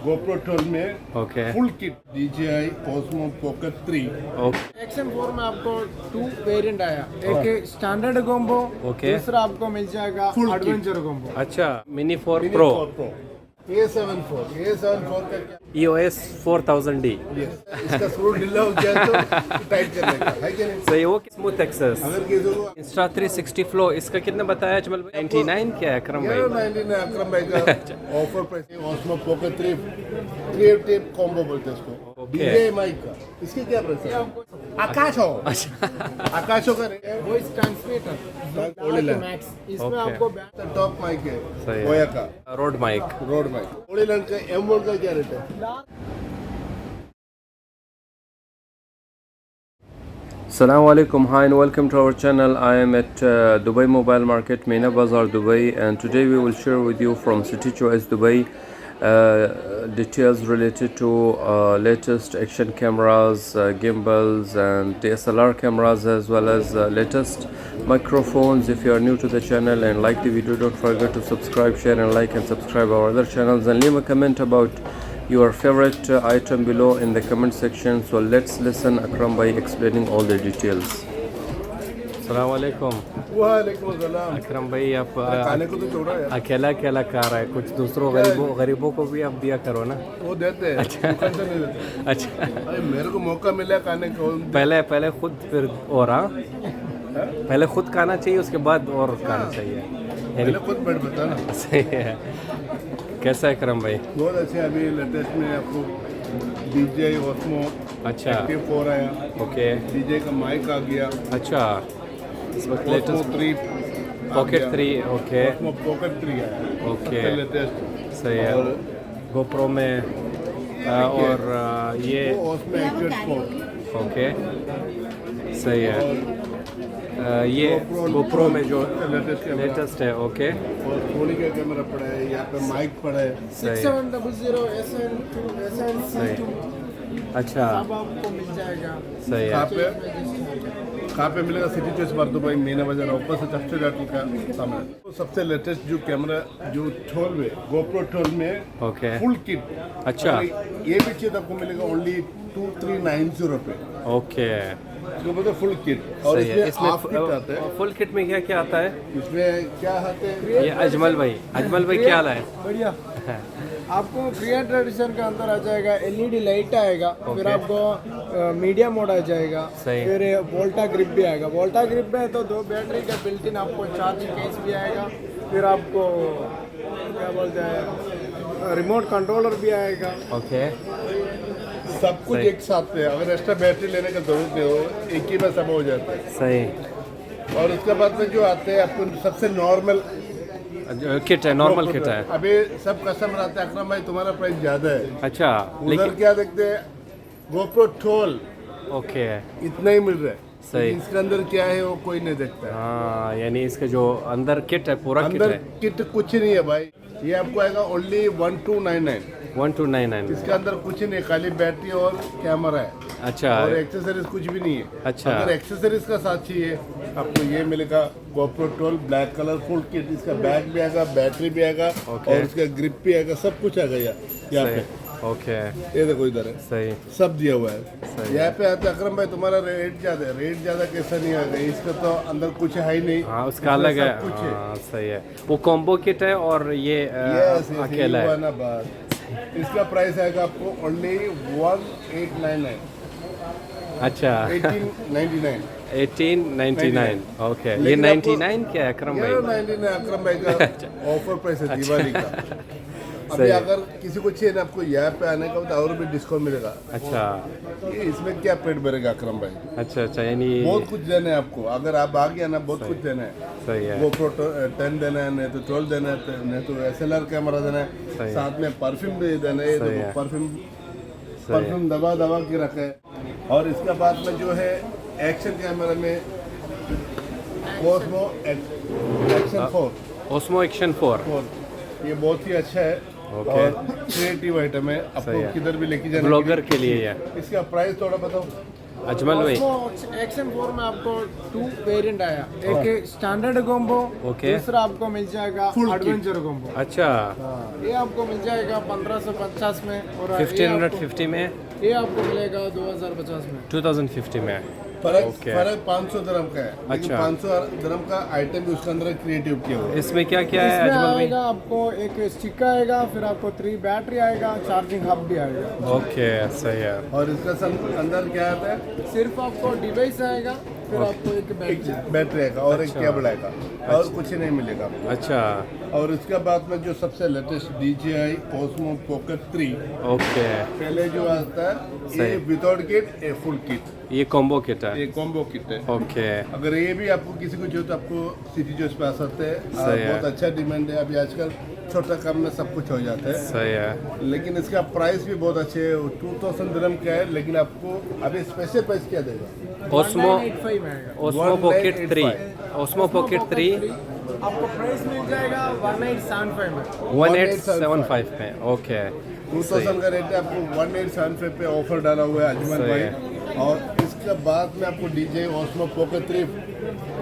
GoPro 12 में okay full kit DJI Osmo Pocket 3। Okay XM4 में आपको 2 वेरिएंट आया, एक स्टैंडर्ड कॉम्बो, ओके। दूसरा आपको मिल जाएगा Full एडवेंचर कॉम्बो। अच्छा मिनी 4 प्रो A74 का क्या? EOS 4000D Yes, इसका स्क्रू ढीला हो गया तो टाइट करने का है कि नहीं? सही वो स्मूथ एक्सेस अगर किसी को इंस्टा 360 फ्लो इसका कितना बताया अजमल भाई 99 क्या है अकरम भाई 99 अकरम भाई का offer price Osmo Pocket 3 creative combo बोलते हैं इसको। Okay. DJI माइक का इसकी क्या प्राइस है? akaso अच्छा akaso का रेट है वॉइस ट्रांसमीटर hollyland मैक्स, इसमें Okay. आपको टॉप माइक है सही है। बोया का Rode mic Rode mic. hollyland का M1 का क्या रेट है? Assalamu alaikum, hi and welcome to our channel. I am at Dubai Mobile Market, MEENA BAZAAR, Dubai, and today we will share with you from City Choice Dubai details related to latest action cameras, gimbals and DSLR cameras, as well as latest microphones. If you are new to the channel and like the video, don't forget to subscribe, share and like and subscribe our other channels, and leave a comment about your favorite item below in the comment section. So let's listen Akram by explaining all the details. Assalamu alaikum. वालेकुम सलाम। अकरम भाई आप खाने को तो छोड़ा यार, अकेला अकेला खा रहा है, कुछ दूसरों गरीबों को भी आप दिया करो ना। वो देते हैं दुकान से नहीं देते। अच्छा अरे मेरे को मौका मिला खाने को पहले खुद फिर और पहले खुद खाना चाहिए, उसके बाद और खाना चाहिए, पहले खुद बैठ बता ना। सही है। कैसा है करम भाई? बहुत अच्छे। अभी लेटेस्ट में आपको DJI Osmo अच्छा Active 4 आया, ओके DJI का माइक आ गया, अच्छा इस वक्त Osmo latest 3 pocket 3 okay Osmo Pocket 3 आया, ओके सबसे लेटेस्ट। सही है। और GoPro में और ये वो Osmo Active 4 ओके सही है। ये GoPro में जो लेटेस्ट है ओके और सोनी का कैमरा पड़ा है, यहाँ पे माइक पड़ा है। 6700 SN2 अच्छा अब आपको मिल जाएगा। सही कहाँ पे मिलेगा? सिटी चॉइस बार दुबई मीना बाजार ऊपर से सबसे जाती का सामने। तो सबसे लेटेस्ट जो कैमरा जो 12 में GoPro 12 में ओके फुल किट। अच्छा ये भी चीज आपको मिलेगा ओनली 2390 पे। ओके जो बोलते फुल किट। और सही है। इसमें हाफ किट आता है। फुल किट में क्या क्या आता है? इसमें क्या आते हैं? ये अजमल भाई क्या हाल है? बढ़िया। आपको क्रिएटर एडिशन के अंदर आ जाएगा, LED लाइट आएगा, फिर आपको मीडिया मोड आ जाएगा, सही। फिर वोल्टा ग्रिप भी आएगा। वोल्टा ग्रिप में तो 2 बैटरी का बिल्ट इन आपको चार्जिंग केस भी आएगा, फिर आपको क्या बोलते हैं रिमोट कंट्रोलर भी आएगा। ओके सब कुछ एक साथ में। अगर एक्स्ट्रा बैटरी लेने का जरूरत नहीं हो, एक ही में सब हो जाता है। सही। और उसके बाद में जो आते हैं आपको सबसे नॉर्मल किट है, नॉर्मल किट है। अभी सब कस्टमर आते हैं, अकरम भाई तुम्हारा प्राइस ज्यादा है। अच्छा उधर क्या देखते हैं? GoPro 12 ओके इतना ही मिल रहा है। सही। इसके अंदर क्या है वो कोई नहीं देखता है। हाँ यानी इसका जो अंदर किट है पूरा किट अंदर है किट कुछ नहीं है भाई। ये आपको आएगा ओनली 1299। 1299 इसके अंदर कुछ नहीं है, खाली बैटरी और कैमरा है। अच्छा और एक्सेसरीज कुछ भी नहीं है। अच्छा। अगर एक्सेसरीज का साथ चाहिए आपको ये मिलेगा GoPro 12 black colour full kit. इसका बैग भी आएगा, बैटरी भी आएगा और उसका ग्रिप भी आएगा, सब कुछ आएगा यहाँ पे। ओके ये देखो इधर है, सही सब दिया हुआ है। यहाँ पे आते अकरम भाई तुम्हारा रेट ज्यादा है। रेट ज्यादा कैसा नहीं आएगा, इसका तो अंदर कुछ है ही नहीं। हाँ उसका अलग है। कुछ है। हाँ सही है। वो कॉम्बो किट है और ये अकेला है ना बात। इसका प्राइस आएगा आपको ओनली 1899। अच्छा 1899 1899 ओके। ये लेकिन 99 क्या है अकरम भाई? 99 अकरम भाई का ऑफर प्राइस है दिवाली का। अभी अगर किसी को चाहिए ना आपको यहाँ पे आने का तो और भी डिस्काउंट मिलेगा। अच्छा ये इसमें क्या पेट भरेगा अकरम भाई? अच्छा यानी बहुत कुछ देना है आपको। अगर आप आ गया ना बहुत कुछ देना है। सही है। GoPro 10 देना है, नहीं तो 12 देना है, नहीं तो SLR कैमरा देना है, साथ में परफ्यूम भी देना है। तो परफ्यूम दबा के रखे है। और इसके बाद में जो है एक्शन कैमरा में Osmo Action 4 Osmo Action 4 ये बहुत ही अच्छा है। और क्रिएटिव आइटम है, आपको किधर भी लेके जाना ब्लॉगर के लिए है। इसका प्राइस थोड़ा बताओ। अजमल भाई XM4 में आपको 2 वेरिएंट आया, एक स्टैंडर्ड कॉम्बो, दूसरा आपको मिल जाएगा एडवेंचर कॉम्बो। अच्छा, ये आपको मिल जाएगा 1550 में, और 1550 में, ये आपको मिलेगा 2050 में, 2050 में। फर्क 500 दिरहम का है। अच्छा, 500 दिरहम का आइटम भी उसके अंदर क्रिएटिव किया हुआ है। इसमें क्या क्या है अजमल भाई? आएगा आपको एक स्टिक आएगा, फिर आपको 3 बैटरी आएगा, चार्जिंग हब भी आएगा। ओके, सही है। और इसका अंदर क्या आता है? सिर्फ आपको डिवाइस आएगा, फिर आपको एक बैटरी आएगा और एक केबल आएगा, और कुछ नहीं मिलेगा। अच्छा, और इसके बाद में जो सबसे latest DJI Osmo Pocket 3, okay, पहले जो आता है ये विदाउट किट, ये फुल किट, ये कॉम्बो किट है, ये कॉम्बो किट है। ओके, अगर ये भी आपको किसी को चाहिए तो आपको सिटी जोश पे आ सकते हैं। बहुत अच्छा डिमांड है अभी आजकल, छोटा काम में सब कुछ हो जाता है। सही है। लेकिन इसका प्राइस भी बहुत अच्छे है, 2000 दिरहम का है, लेकिन आपको अभी स्पेशल प्राइस क्या देगा? ओस्मो पॉकेट 3, ओस्मो पॉकेट 3 आपको प्राइस मिल जाएगा 1875 में, 1875 में। ओके, 2000 का रेट है, आपको 1875 पे ऑफर डाला हुआ है अजमल भाई। और इसके बाद में आपको DJI Osmo Pocket 3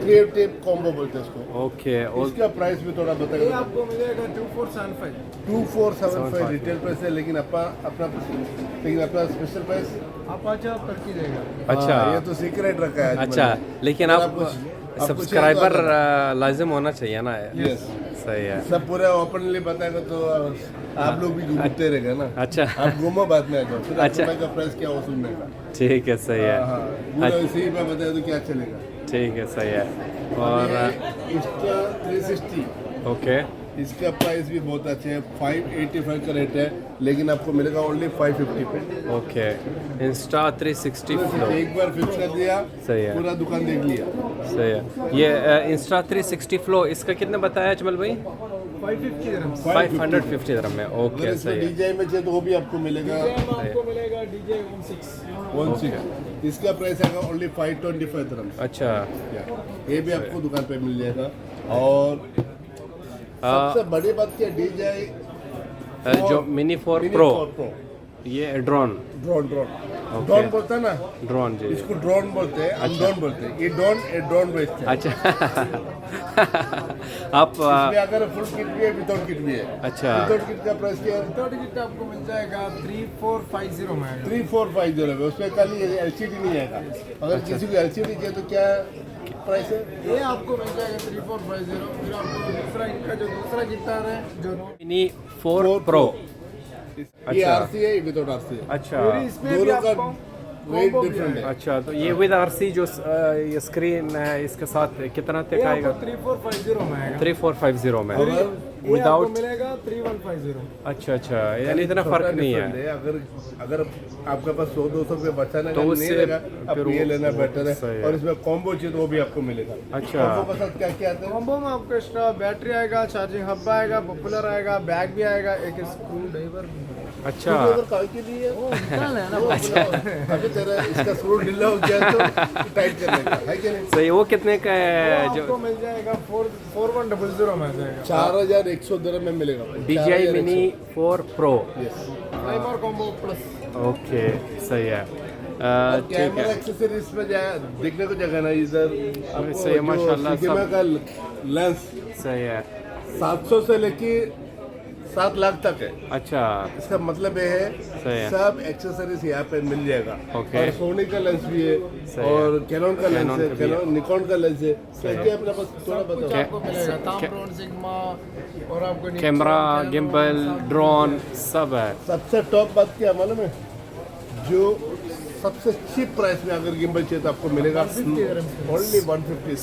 creative combo बोलते हैं इसको। ओके, इसका प्राइस भी थोड़ा बताइए। आपको मिलेगा 2475, 2475 रिटेल प्राइस है, लेकिन अपना स्पेशल प्राइस आप अच्छा कर कीजिएगा। अच्छा, ये तो सीक्रेट रखा है। अच्छा, लेकिन आप सब्सक्राइबर लाजिम होना चाहिए ना। यस, सही है। सब पूरा ओपनली बताएगा तो आप लोग भी घूमते रहेगा ना। अच्छा, आप घूमो, बाद में आ जाओ, फिर अच्छा, का प्राइस क्या वसूलने का। ठीक है, सही है। पूरा इसी में बताया तो क्या चलेगा। ठीक है, सही है। और इसका 360, ओके, इसका प्राइस भी बहुत अच्छा है, 585 का रेट है, लेकिन आपको मिलेगा ओनली 550 पे। ओके, इंस्टा 360 फ्लो, एक बार फिक्स कर दिया, सही है, पूरा दुकान देख लिया। सही है। ये इंस्टा 360 फ्लो, इसका कितने बताया अजमल भाई? 550 दिरहम में। ओके, सही है। DJI में चाहिए तो वो भी आपको मिलेगा, आपको मिलेगा DJI 16। इसका प्राइस आएगा ओनली 525 दिरहम। अच्छा, ये भी आपको दुकान पे मिल जाएगा। और सबसे बड़ी बात क्या, DJI जो मिनी 4 प्रो, ये ड्रोन बोलता है ना, ड्रोन जी, इसको ड्रोन बोलते हैं, हम ड्रोन बोलते हैं। ये ड्रोन बेचते हैं। अच्छा आप अगर फुल किट भी है, विदाउट किट भी है। अच्छा, विदाउट किट का प्राइस क्या है? विदाउट किट आपको मिल जाएगा 3450 में, 3450 में। उसमें खाली LCD नहीं आएगा। अगर किसी को LCD चाहिए तो क्या प्राइस है? ये आपको मिल जाएगा 3450। फिर आपको दूसरा इनका जो दूसरा गिटार है जो मिनी 4 प्रो, ये RC है, विदाउट RC है। अच्छा, दोनों का वेट डिफरेंट है। अच्छा, तो ये विद RC जो ये स्क्रीन है, इसके साथ कितना तक आएगा? 3450 में आएगा, 3450 में। विदाउट मिलेगा 3150। अच्छा, अच्छा, यानी इतना फर्क नहीं है। अगर आपके पास 100-200 रुपये बचाना तो नहीं रहेगा, आप ये लेना बेटर है। और इसमें कॉम्बो चाहिए तो वो भी आपको मिलेगा। अच्छा, कॉम्बो के साथ क्या क्या आता है? कॉम्बो में आपको एक्स्ट्रा बैटरी आएगा, चार्जिंग हब आएगा, पॉपुलर आएगा, बैग भी आएगा, एक स्क्रू ड्राइवर। अच्छा, के लिए अभी तेरा इसका स्क्रू ढीला हो गया तो टाइट करने का है कि नहीं? सही। वो कितने का है? जो आपको मिल जाएगा 4100 में आ जाएगा, 4100 दिरहम में मिलेगा। DJI मिनी 4 प्रो, और कॉम्बो प्लस। ओके, सही है। ठीक कैमरा है, एक्सेसरीज में देखने को जगह ना, इधर सही है, माशाल्लाह, सिनेमा का लेंस सही है। 700 से लेके 7 लाख तक है। अच्छा, इसका मतलब ये है, सही है, सब एक्सेसरीज यहाँ पे मिल जाएगा। ओके। और सोनी का लेंस भी है, और कैनन का लेंस है, निकॉन का लेंस है। क्या अपने पास थोड़ा बताओ। आपको मिलेगा तामरोन, सिग्मा, और आपको कैमरा, गिम्बल, ड्रोन सब है। सबसे टॉप बात क्या मालूम है? जो सबसे चीप प्राइस में अगर गिम्बल चाहिए तो आपको मिलेगा ओनली 150।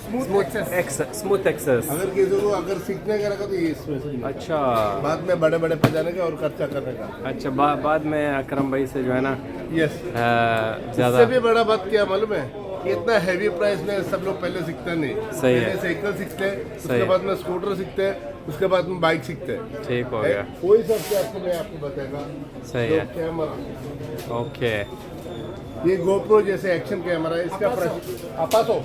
Smooth access. अगर किसी को अगर सीखने का रखा तो ये इसमें से। अच्छा, बाद में बड़े बड़े पे जाने का और खर्चा करने का। अच्छा, बाद में अकरम भाई से जो है ना, यस, ज़्यादा। इससे भी बड़ा बात क्या मालूम है? इतना हैवी प्राइस में सब लोग पहले सीखते नहीं। सही है, पहले साइकिल सीखते हैं, उसके बाद में स्कूटर सीखते हैं, उसके बाद में बाइक सीखते हैं। ठीक हो गया। कोई सबसे आपको मैं आपको बताएगा। सही है। Camera okay. ये गोप्रो जैसे एक्शन कैमरा है, इसका प्राइस akaso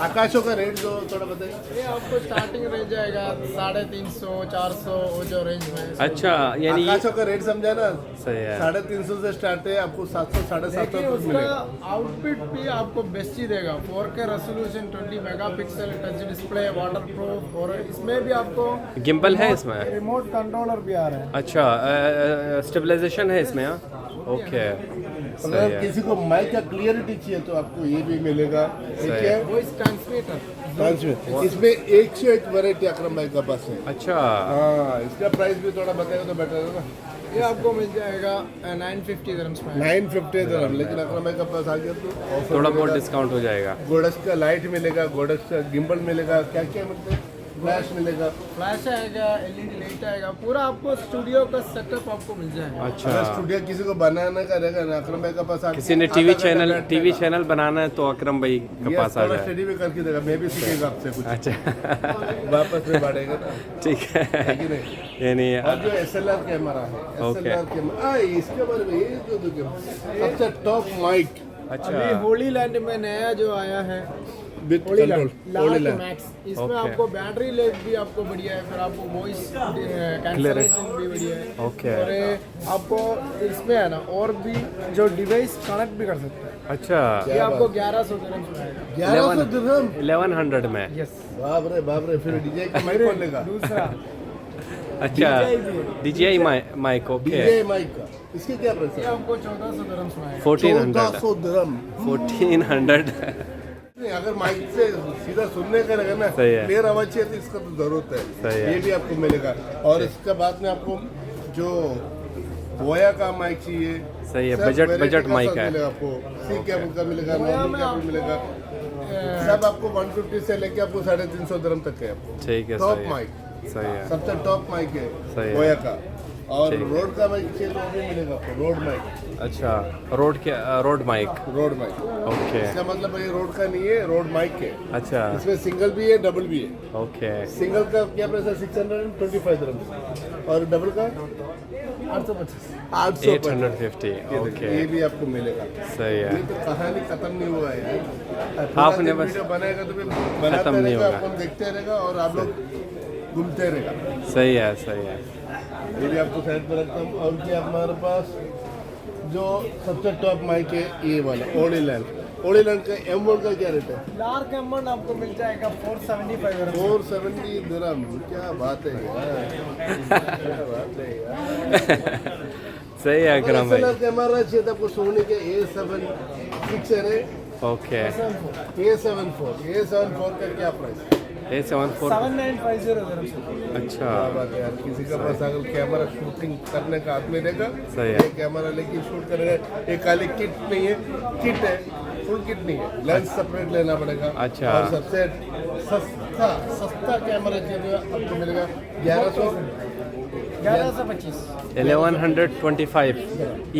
akaso का रेट जो थोड़ा बताइए। ये आपको स्टार्टिंग रेंज जाएगा 350 400 वो जो रेंज में। अच्छा यानी akaso का रेट समझा ना। सही है। 350 से स्टार्ट है, आपको 700 750 देखिए तक उसका मिलेगा। आउटपुट भी आपको बेस्ट ही देगा। 4K resolution 20 megapixel touch display water proof, और इसमें भी आपको गिम्बल है इसमें। रिमोट कंट्रोलर भी आ रहा है। अच्छा स्टेबलाइजेशन है इसमें। हाँ ओके सही अगर है। किसी को माइक का क्लियरिटी चाहिए तो आपको ये भी मिलेगा। सही है। वॉइस ट्रांसमीटर इसमें 101 वैरायटी अकरम भाई का पास है। अच्छा हाँ, इसका प्राइस भी थोड़ा बताएगा तो बेटर है ना। ये आपको मिल जाएगा 950 दिरहम्स में। 950 दिरहम, लेकिन अकरम भाई का पास आ गया तो ऑफर थोड़ा बहुत डिस्काउंट हो जाएगा। गोडस का लाइट मिलेगा, गोडस का गिम्बल मिलेगा, क्या क्या मिलते हैं, फ्लैश मिलेगा। फ्लैश आएगा, एलईडी लाइट आएगा, पूरा आपको स्टूडियो का सेटअप आपको मिल जाएगा। अच्छा अगर स्टूडियो किसी को बनाने का रहेगा ना, अकरम भाई का पास आके किसी ने टीवी चैनल बनाना है तो अकरम भाई के पास आ जाए। स्टडी भी करके देगा, मैं भी सीखेगा आपसे कुछ। अच्छा वापस में बढ़ेगा ना। ठीक है कि नहीं? यानी और जो SLR कैमरा है, SLR कैमरा इसके बारे में ये जो सबसे टॉप माइक। अच्छा अभी होलीलैंड में नया जो आया है विद कंट्रोल लार्क मैक्स, इसमें आपको बैटरी लाइफ भी आपको बढ़िया है, फिर आपको वॉइस कैंसलेशन भी बढ़िया है। ओके। और आपको इसमें है ना और भी जो डिवाइस कनेक्ट भी कर सकते हैं। अच्छा ये आपको 1100 दिरहम्स में आएगा। 1100 दिरहम। 1100 में। यस। बाप रे फिर डीजे का माइक कौन लेगा? दूसरा अच्छा DJI mic. Okay DJ mic का इसकी क्या प्राइस ये है? आपको 1400 दिरहम्स में आएगा। 1400 दिरहम। 1400 नहीं, अगर माइक से सीधा सुनने का रहेगा ना, सही है। क्लियर आवाज चाहिए तो इसका तो जरूरत है। सही है। ये भी आपको मिलेगा। और इसके बाद में आपको जो बोया का माइक चाहिए, सही है। सब बजट variety का माइक सब है। मिलेगा आपको। सी केबल का मिलेगा, बोया नॉर्मल में का आप- भी मिलेगा। सब आपको 150 से लेके आपको 350 दिरहम तक है आपको। ठीक है टॉप सही है। माइक, सही है। सबसे टॉप माइक है सही है। बोया का। और ठीक है। रोड का माइक चाहिए तो वो भी मिलेगा आपको, रोड माइक। अच्छा Rode mic. Rode mic okay इसका मतलब ये रोड का नहीं है, रोड माइक है। अच्छा इसमें सिंगल भी है, डबल भी है। ओके सिंगल का क्या प्राइस है? 625 दिरहम। और डबल का 825। 850। 850 ओके ये भी आपको मिलेगा। सही ये है। तो कहानी खत्म नहीं हुआ है यार। आपने बस वीडियो बनाएगा तो फिर बनाते खत्म नहीं रहेगा, होगा। अपन देखते रहेगा और आप लोग घूमते रहेगा। सही है सही है। ये भी आपको साइड पर रखता हूँ। और क्या हमारे पास जो सबसे टॉप माइक है ये वाला hollyland का M1 का क्या रेट है? लार्क एमन आपको मिल जाएगा 475 दिरहम्स। 470 दिरहम। क्या बात है यार, क्या बात है यार। सही है अकरम भाई। SLR कैमरा चाहिए था आपको सोनी के A76 है। ओके A74 का क्या प्राइस है? A74 7950 dirhams. अच्छा क्या बात है यार, किसी का पास अगर कैमरा शूटिंग करने का आदमी रहेगा, सही है। ये कैमरा लेके शूट करेगा। ये खाली किट नहीं है, किट है, फुल किट नहीं है, लेंस सेपरेट लेना पड़ेगा। अच्छा। और सबसे सस्ता कैमरा जो आपको मिलेगा 1125। 1125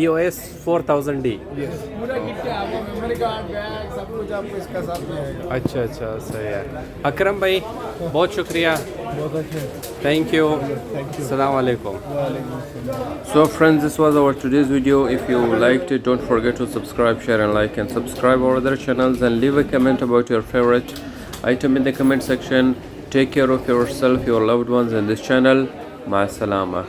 EOS 4000D। पूरा किट है आपको, मेमोरी कार्ड, बैग, सब कुछ आपको इसका साथ में आएगा। अच्छा सही है। अकरम भाई बहुत शुक्रिया। बहुत अच्छे। Thank you. Assalamu alaikum. So friends, this was our today's video. If you liked it, don't forget to subscribe, share and like, and subscribe our other channels, and leave a comment about your favorite item in the comment section. Take care of yourself, your loved ones, and this channel. Ma salama.